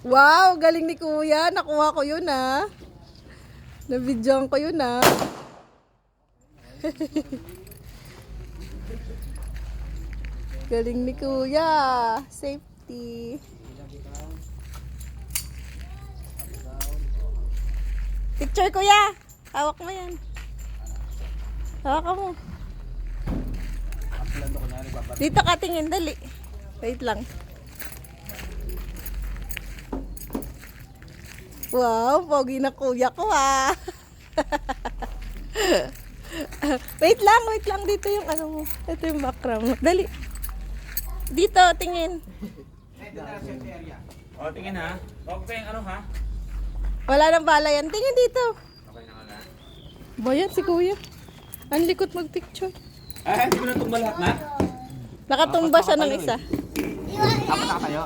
Wow, galing ni Kuya. Nakuha ko yun ah. Na-videoan ko yun ah. Galing ni Kuya. Safety. Picture Kuya. Hawak mo yan. Hawak mo. Dito ka tingin, dali. Wait lang. Wow, pogi na Kuya ko ah. Wait lang dito yung ano mo. Ito yung background mo. Dali. Dito, tingin. O, tingin ha. Huwag pa yung ano ha. Wala nang bala yan. Tingin dito. Okay na nga. Bayan si Kuya. Ang likot mag-picture. Hindi ko na tumba lahat na. Nakatumba siya ng isa. Ako na kayo.